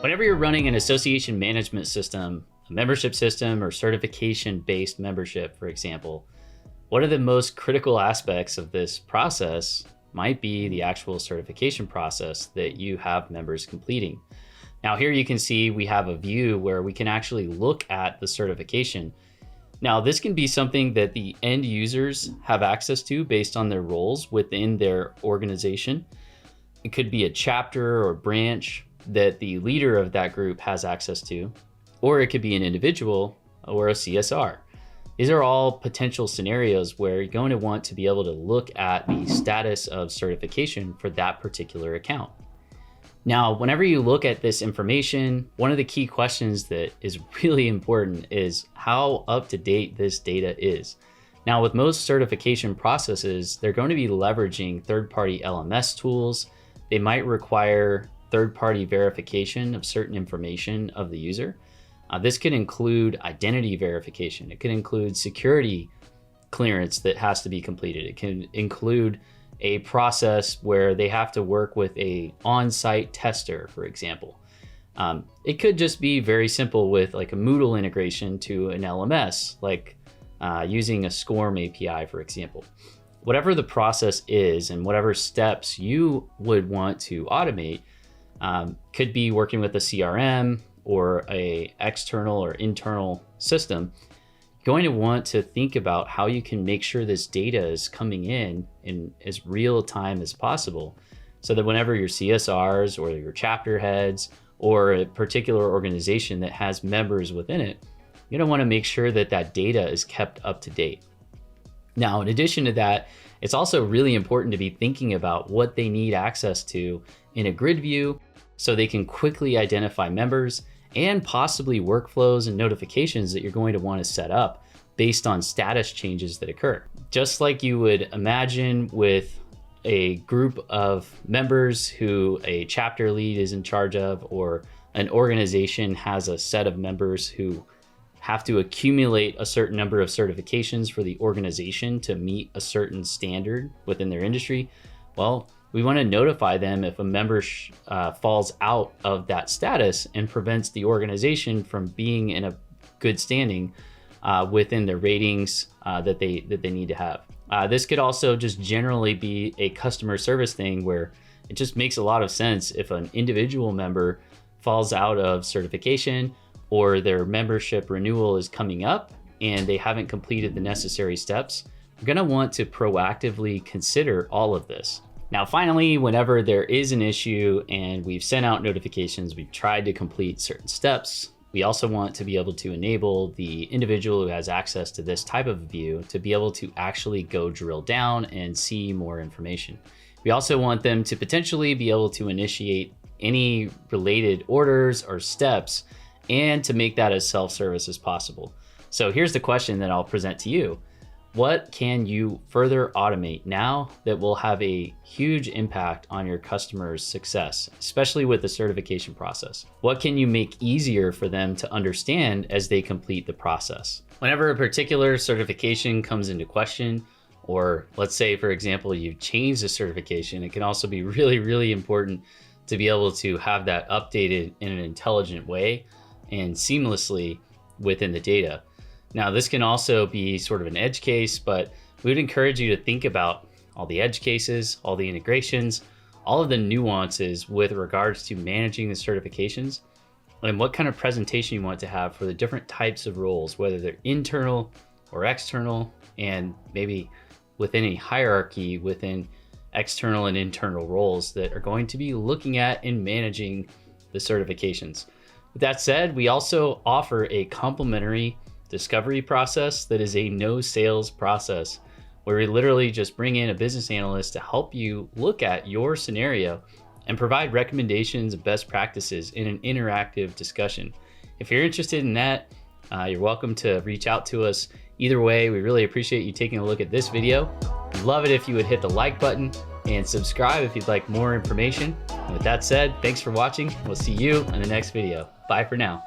Whenever you're running an association management system, a membership system, or certification-based membership, for example, one of the most critical aspects of this process might be the actual certification process that you have members completing. Now here you can see we have a view where we can actually look at the certification. Now this can be something that the end users have access to based on their roles within their organization. It could be a chapter or branch that the leader of that group has access to, or it could be an individual or a CSR. These are all potential scenarios where you're going to want to be able to look at the status of certification for that particular account. Now, whenever you look at this information, one of the key questions that is really important is how up to date this data is. Now, with most certification processes, they're going to be leveraging third-party LMS tools. They might require third-party verification of certain information of the user. This could include identity verification. It could include security clearance that has to be completed. It can include a process where they have to work with a on-site tester, for example. It could just be very simple with like a Moodle integration to an LMS, like using a SCORM API, for example. Whatever the process is and whatever steps you would want to automate, could be working with a CRM or a external or internal system. You're going to want to think about how you can make sure this data is coming in as real time as possible, so that whenever your CSRs or your chapter heads or a particular organization that has members within it, you're gonna want to make sure that that data is kept up to date. Now, in addition to that, it's also really important to be thinking about what they need access to in a grid view so they can quickly identify members and possibly workflows and notifications that you're going to want to set up based on status changes that occur. Just like you would imagine with a group of members who a chapter lead is in charge of, or an organization has a set of members who have to accumulate a certain number of certifications for the organization to meet a certain standard within their industry. Well, we want to notify them if a member falls out of that status and prevents the organization from being in a good standing within the ratings that they need to have. This could also just generally be a customer service thing where it just makes a lot of sense if an individual member falls out of certification or their membership renewal is coming up and they haven't completed the necessary steps. We're going to want to proactively consider all of this. Now, finally, whenever there is an issue and we've sent out notifications, we've tried to complete certain steps, we also want to be able to enable the individual who has access to this type of view to be able to actually go drill down and see more information. We also want them to potentially be able to initiate any related orders or steps and to make that as self-service as possible. So here's the question that I'll present to you. What can you further automate now that will have a huge impact on your customers' success, especially with the certification process? What can you make easier for them to understand as they complete the process? Whenever a particular certification comes into question, or let's say, for example, you've changed the certification, it can also be really, really important to be able to have that updated in an intelligent way and seamlessly within the data. Now, this can also be sort of an edge case, but we would encourage you to think about all the edge cases, all the integrations, all of the nuances with regards to managing the certifications, and what kind of presentation you want to have for the different types of roles, whether they're internal or external, and maybe within a hierarchy within external and internal roles that are going to be looking at and managing the certifications. With that said, we also offer a complimentary discovery process that is a no sales process, where we literally just bring in a business analyst to help you look at your scenario and provide recommendations and best practices in an interactive discussion. If you're interested in that, you're welcome to reach out to us. Either way, we really appreciate you taking a look at this video. We'd love it if you would hit the like button and subscribe if you'd like more information. And with that said, thanks for watching. We'll see you in the next video. Bye for now.